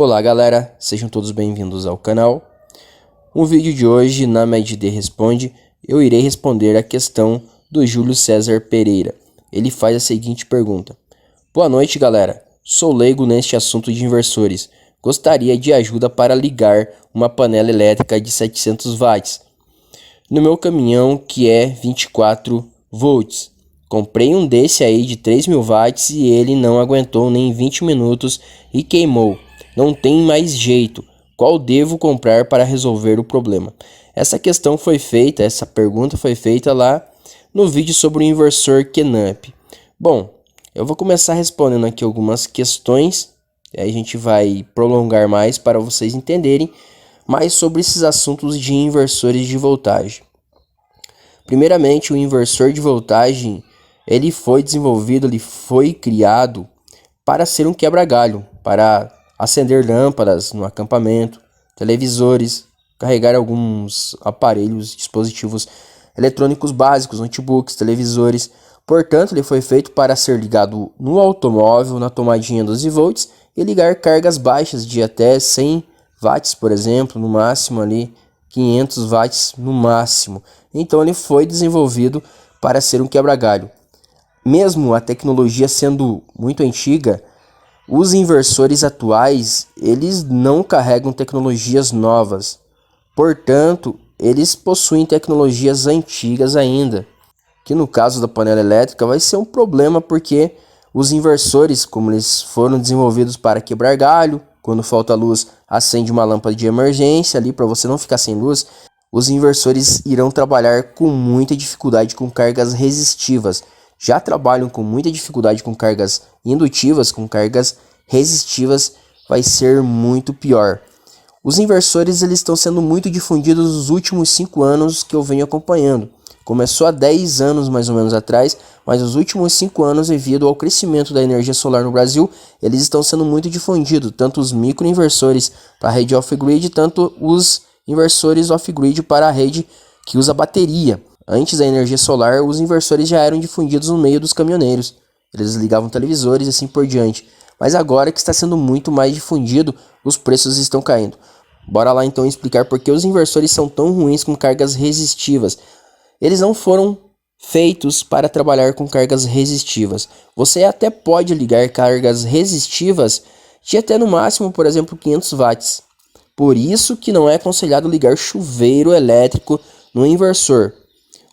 Olá galera, sejam todos bem-vindos ao canal. No vídeo de hoje, na MedD Responde, eu irei responder a questão do Júlio César Pereira. Ele faz a seguinte pergunta: Boa noite galera, sou leigo neste assunto de inversores. Gostaria de ajuda para ligar uma panela elétrica de 700 watts no meu caminhão que é 24 volts. Comprei um desse aí de 3.000 watts e ele não aguentou nem 20 minutos e queimou. Não tem mais jeito. Qual devo comprar para resolver o problema? Essa pergunta foi feita lá no vídeo sobre o inversor Qnamp. Bom, eu vou começar respondendo aqui algumas questões, e aí a gente vai prolongar mais para vocês entenderem mais sobre esses assuntos de inversores de voltagem. Primeiramente, o inversor de voltagem, ele foi criado para ser um quebra-galho, para acender lâmpadas no acampamento, televisores, carregar alguns aparelhos, dispositivos eletrônicos básicos, notebooks, televisores. Portanto, ele foi feito para ser ligado no automóvel, na tomadinha 12 volts, e ligar cargas baixas de até 100 watts, por exemplo, no máximo ali 500 watts no máximo. Então ele foi desenvolvido para ser um quebra-galho. Mesmo a tecnologia sendo muito antiga, os inversores atuais, eles não carregam tecnologias novas. Portanto, eles possuem tecnologias antigas ainda, que no caso da panela elétrica vai ser um problema, porque os inversores, como eles foram desenvolvidos para quebrar galho, quando falta luz, acende uma lâmpada de emergência ali para você não ficar sem luz. Os inversores irão trabalhar com muita dificuldade com cargas resistivas. Já trabalham com muita dificuldade com cargas indutivas, com cargas resistivas vai ser muito pior. Os inversores eles estão sendo muito difundidos nos últimos 5 anos que eu venho acompanhando. Começou há 10 anos mais ou menos atrás, mas os últimos 5 anos, devido ao crescimento da energia solar no Brasil, eles estão sendo muito difundidos, tanto os microinversores para a rede off-grid, tanto os inversores off-grid para a rede que usa bateria. Antes da energia solar, os inversores já eram difundidos no meio dos caminhoneiros. Eles ligavam televisores e assim por diante. Mas agora que está sendo muito mais difundido, os preços estão caindo. Bora lá então explicar por que os inversores são tão ruins com cargas resistivas. Eles não foram feitos para trabalhar com cargas resistivas. Você até pode ligar cargas resistivas de até no máximo, por exemplo, 500 watts. Por isso que não é aconselhado ligar chuveiro elétrico no inversor.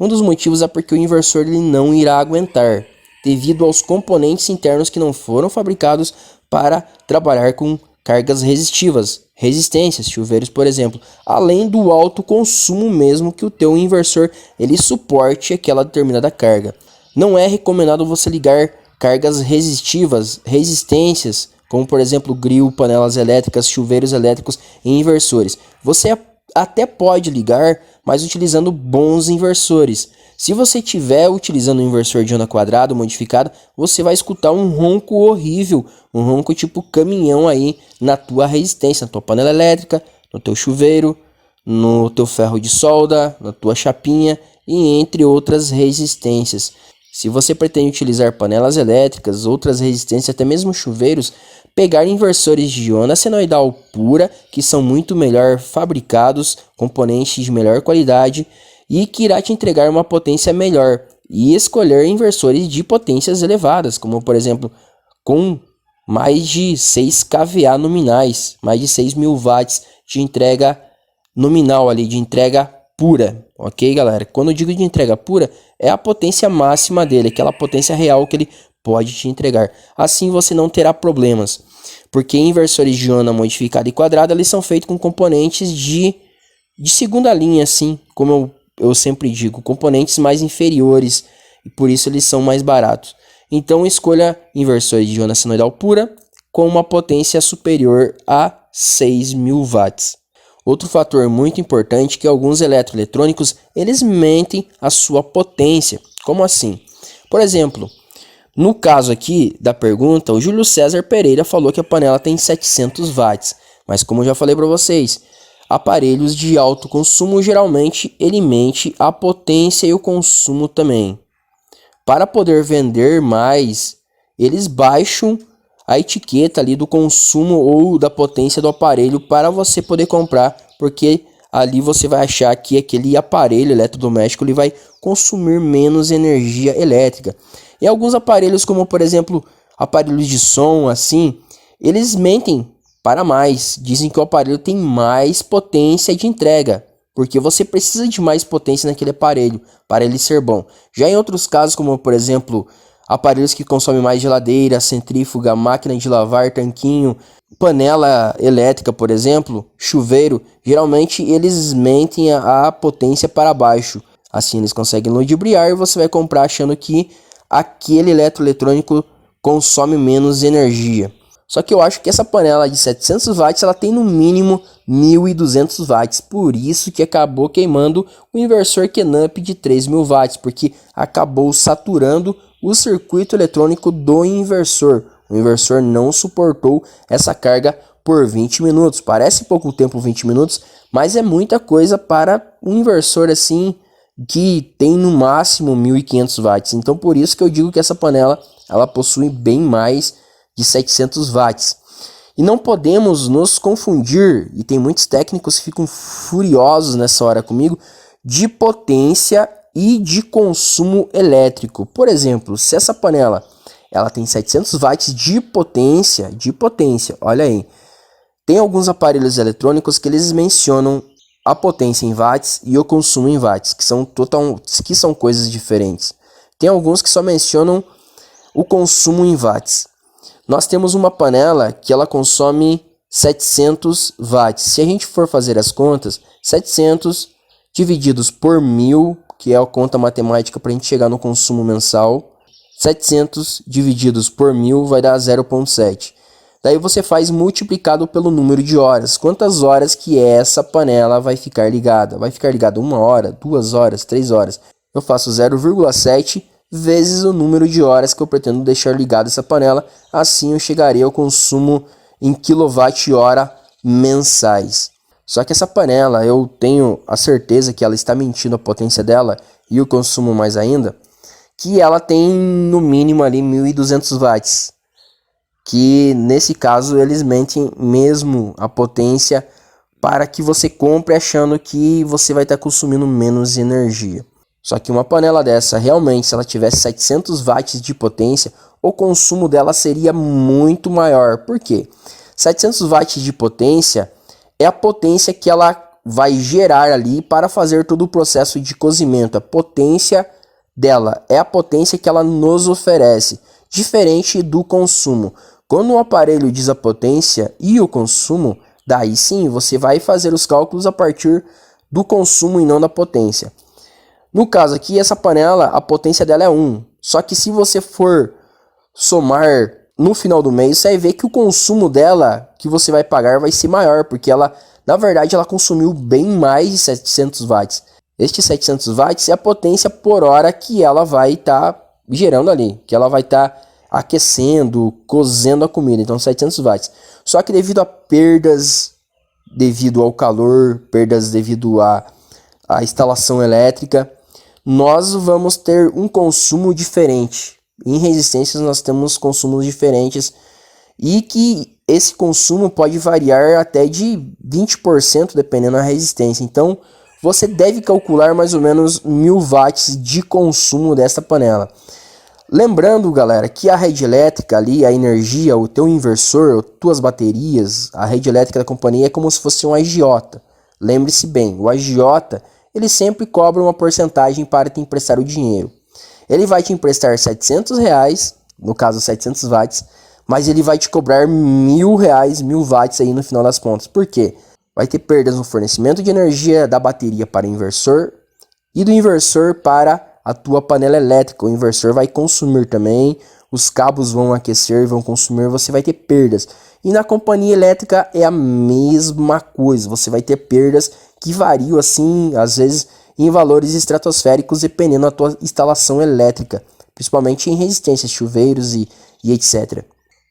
Um dos motivos é porque o inversor ele não irá aguentar, devido aos componentes internos que não foram fabricados para trabalhar com cargas resistivas, resistências, chuveiros, por exemplo, além do alto consumo mesmo que o teu inversor ele suporte aquela determinada carga. Não é recomendado você ligar cargas resistivas, resistências, como por exemplo grill, panelas elétricas, chuveiros elétricos em inversores. Você até pode ligar, mas utilizando bons inversores. Se você estiver utilizando um inversor de onda quadrada modificado, você vai escutar um ronco horrível, um ronco tipo caminhão aí na tua resistência, na tua panela elétrica, no teu chuveiro, no teu ferro de solda, na tua chapinha e entre outras resistências. Se você pretende utilizar panelas elétricas, outras resistências, até mesmo chuveiros, pegar inversores de onda senoidal pura, que são muito melhor fabricados, componentes de melhor qualidade e que irá te entregar uma potência melhor, e escolher inversores de potências elevadas, como por exemplo com mais de 6 kVA nominais, mais de 6.000 watts de entrega nominal ali, de entrega pura, ok galera? Quando eu digo de entrega pura, é a potência máxima dele, aquela potência real que ele pode te entregar. Assim você não terá problemas, porque inversores de onda modificada e quadrada, eles são feitos com componentes de segunda linha, assim, como eu sempre digo, componentes mais inferiores, e por isso eles são mais baratos. Então escolha inversores de onda senoidal pura com uma potência superior a 6.000 watts. Outro fator muito importante é que alguns eletroeletrônicos eles mentem a sua potência. Como assim? Por exemplo, no caso aqui da pergunta, o Júlio César Pereira falou que a panela tem 700 watts, mas como eu já falei para vocês, aparelhos de alto consumo geralmente ele mente a potência e o consumo também. Para poder vender mais, eles baixam a etiqueta ali do consumo ou da potência do aparelho para você poder comprar, porque ali você vai achar que aquele aparelho eletrodoméstico ele vai consumir menos energia elétrica. E alguns aparelhos, como por exemplo aparelhos de som, assim, eles mentem para mais. Dizem que o aparelho tem mais potência de entrega, porque você precisa de mais potência naquele aparelho para ele ser bom. Já em outros casos, como por exemplo aparelhos que consomem mais geladeira, centrífuga, máquina de lavar, tanquinho, panela elétrica, por exemplo, chuveiro, geralmente eles mentem a potência para baixo. Assim eles conseguem ludibriar e você vai comprar achando que aquele eletroeletrônico consome menos energia. Só que eu acho que essa panela de 700 watts ela tem no mínimo 1.200 watts. Por isso que acabou queimando o inversor Kenup de 3.000 watts, porque acabou saturando o circuito eletrônico do inversor. O inversor não suportou essa carga por 20 minutos. Parece pouco tempo 20 minutos, mas é muita coisa para um inversor assim que tem no máximo 1.500 watts. Então por isso que eu digo que essa panela ela possui bem mais de 700 watts. E não podemos nos confundir, e tem muitos técnicos que ficam furiosos nessa hora comigo, de potência e de consumo elétrico. Por exemplo, se essa panela ela tem 700 watts de potência, olha aí. Tem alguns aparelhos eletrônicos que eles mencionam a potência em watts e o consumo em watts, que são coisas diferentes. Tem alguns que só mencionam o consumo em watts. Nós temos uma panela que ela consome 700 watts. Se a gente for fazer as contas, 700 divididos por 1.000, que é a conta matemática para a gente chegar no consumo mensal, 700 divididos por 1.000 vai dar 0,7. Daí você faz multiplicado pelo número de horas. Quantas horas que essa panela vai ficar ligada? Vai ficar ligada 1 hora, 2 horas, 3 horas. Eu faço 0,7 vezes o número de horas que eu pretendo deixar ligada essa panela. Assim eu chegarei ao consumo em kWh mensais. Só que essa panela, eu tenho a certeza que ela está mentindo a potência dela e o consumo mais ainda, que ela tem no mínimo ali 1.200 watts. Que nesse caso eles mentem mesmo a potência para que você compre achando que você vai estar consumindo menos energia. Só que uma panela dessa, realmente, se ela tivesse 700 watts de potência, o consumo dela seria muito maior. Por quê? 700 watts de potência é a potência que ela vai gerar ali para fazer todo o processo de cozimento. A potência dela é a potência que ela nos oferece, diferente do consumo. Quando o aparelho diz a potência e o consumo, daí sim você vai fazer os cálculos a partir do consumo e não da potência. No caso aqui, essa panela, a potência dela é 1. Só que se você for somar no final do mês, você vai ver que o consumo dela que você vai pagar vai ser maior, porque ela, na verdade, ela consumiu bem mais de 700 watts. Estes 700 watts é a potência por hora que ela vai estar gerando ali, que ela vai estar aquecendo, cozendo a comida. Então 700 watts. Só que devido a perdas, devido ao calor, perdas devido à instalação elétrica, nós vamos ter um consumo diferente. Em resistências nós temos consumos diferentes e que esse consumo pode variar até de 20% dependendo da resistência. Então você deve calcular mais ou menos 1.000 watts de consumo dessa panela. Lembrando, galera, que a rede elétrica ali, a energia, o teu inversor, as tuas baterias, a rede elétrica da companhia é como se fosse um agiota. Lembre-se bem, o agiota ele sempre cobra uma porcentagem para te emprestar o dinheiro. Ele vai te emprestar R$700, no caso 700 watts, mas ele vai te cobrar R$1.000, 1.000 watts aí no final das contas. Por quê? Vai ter perdas no fornecimento de energia da bateria para o inversor e do inversor para a tua panela elétrica. O inversor vai consumir também, os cabos vão aquecer, vão consumir, você vai ter perdas. E na companhia elétrica é a mesma coisa, você vai ter perdas que variam assim, às vezes em valores estratosféricos, dependendo da tua instalação elétrica, principalmente em resistências, chuveiros e etc.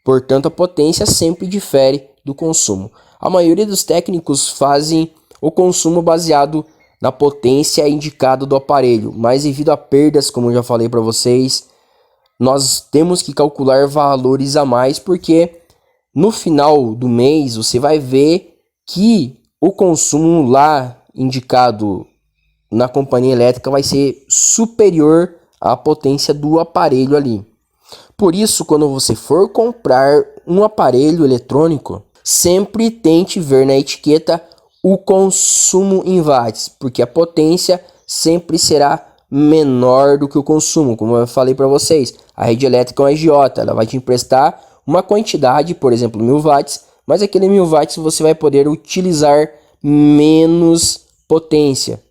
Portanto, a potência sempre difere do consumo. A maioria dos técnicos fazem o consumo baseado na potência indicada do aparelho, mas devido a perdas, como eu já falei para vocês, nós temos que calcular valores a mais, porque no final do mês você vai ver que o consumo lá indicado na companhia elétrica vai ser superior à potência do aparelho ali. Por isso, quando você for comprar um aparelho eletrônico, sempre tente ver na etiqueta o consumo em watts, porque a potência sempre será menor do que o consumo. Como eu falei para vocês, a rede elétrica é uma agiota, ela vai te emprestar uma quantidade, por exemplo, 1000 watts, mas aquele 1000 watts você vai poder utilizar menos potência,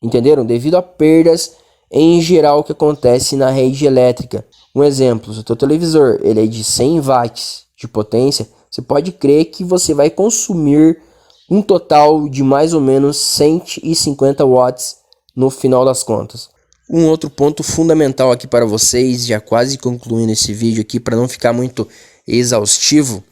entenderam? Devido a perdas em geral que acontece na rede elétrica. Um exemplo, se o teu televisor ele é de 100 watts de potência, você pode crer que você vai consumir um total de mais ou menos 150 watts no final das contas. Um outro ponto fundamental aqui para vocês, já quase concluindo esse vídeo aqui para não ficar muito exaustivo,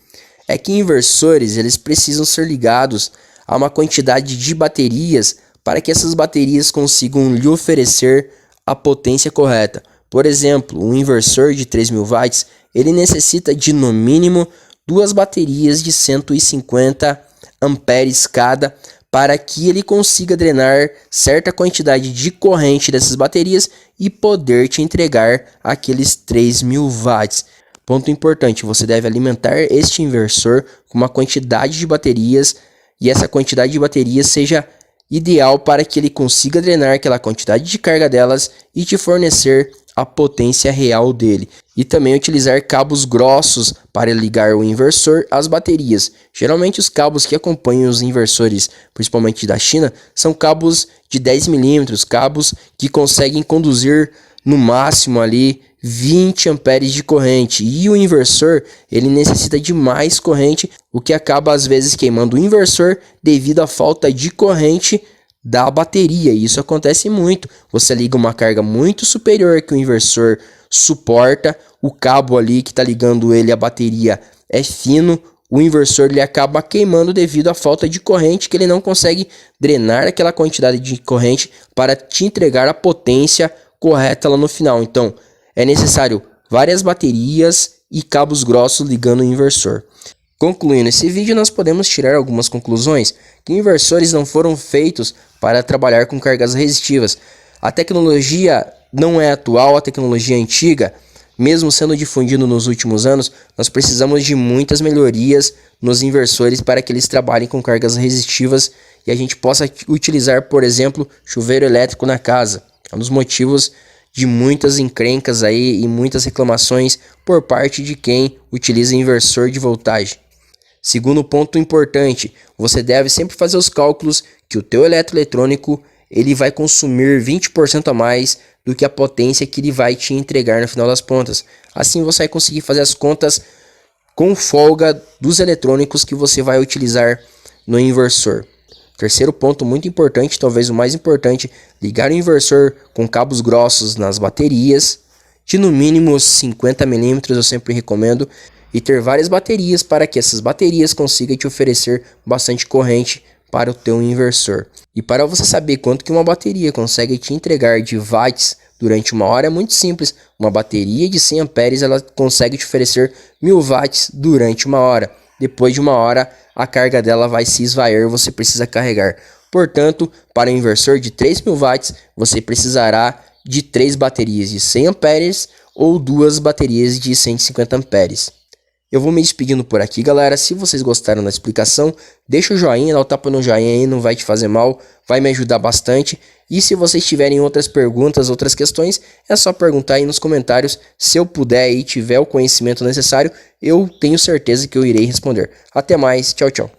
é que inversores eles precisam ser ligados a uma quantidade de baterias para que essas baterias consigam lhe oferecer a potência correta. Por exemplo, um inversor de 3000 watts, ele necessita de no mínimo 2 baterias de 150 amperes cada para que ele consiga drenar certa quantidade de corrente dessas baterias e poder te entregar aqueles 3000 watts. Ponto importante, você deve alimentar este inversor com uma quantidade de baterias e essa quantidade de baterias seja ideal para que ele consiga drenar aquela quantidade de carga delas e te fornecer a potência real dele. E também utilizar cabos grossos para ligar o inversor às baterias. Geralmente os cabos que acompanham os inversores, principalmente da China, são cabos de 10 milímetros, cabos que conseguem conduzir no máximo ali 20 amperes de corrente, e o inversor ele necessita de mais corrente, o que acaba às vezes queimando o inversor devido à falta de corrente da bateria. E isso acontece muito, você liga uma carga muito superior que o inversor suporta, o cabo ali que está ligando ele à bateria é fino, o inversor ele acaba queimando devido à falta de corrente, que ele não consegue drenar aquela quantidade de corrente para te entregar a potência correta lá no final. Então é necessário várias baterias e cabos grossos ligando o inversor. Concluindo esse vídeo, nós podemos tirar algumas conclusões, que inversores não foram feitos para trabalhar com cargas resistivas. A tecnologia não é atual, a tecnologia é antiga, mesmo sendo difundido nos últimos anos, nós precisamos de muitas melhorias nos inversores para que eles trabalhem com cargas resistivas e a gente possa utilizar, por exemplo, chuveiro elétrico na casa. É um dos motivos de muitas encrencas aí e muitas reclamações por parte de quem utiliza inversor de voltagem. Segundo ponto importante, você deve sempre fazer os cálculos que o teu eletroeletrônico ele vai consumir 20% a mais do que a potência que ele vai te entregar no final das contas. Assim você vai conseguir fazer as contas com folga dos eletrônicos que você vai utilizar no inversor. Terceiro ponto muito importante, talvez o mais importante, ligar o inversor com cabos grossos nas baterias, de no mínimo 50 milímetros, eu sempre recomendo, e ter várias baterias para que essas baterias consigam te oferecer bastante corrente para o teu inversor. E para você saber quanto que uma bateria consegue te entregar de watts durante uma hora é muito simples. Uma bateria de 100 amperes ela consegue te oferecer 1000 watts durante uma hora. Depois de uma hora a carga dela vai se esvair e você precisa carregar. Portanto, para um inversor de 3000 watts você precisará de 3 baterias de 100 amperes ou 2 baterias de 150 amperes. Eu vou me despedindo por aqui, galera. Se vocês gostaram da explicação, deixa o joinha, dá o tapa no joinha aí, não vai te fazer mal, vai me ajudar bastante. E se vocês tiverem outras perguntas, outras questões, é só perguntar aí nos comentários. Se eu puder e tiver o conhecimento necessário, eu tenho certeza que eu irei responder. Até mais, tchau, tchau.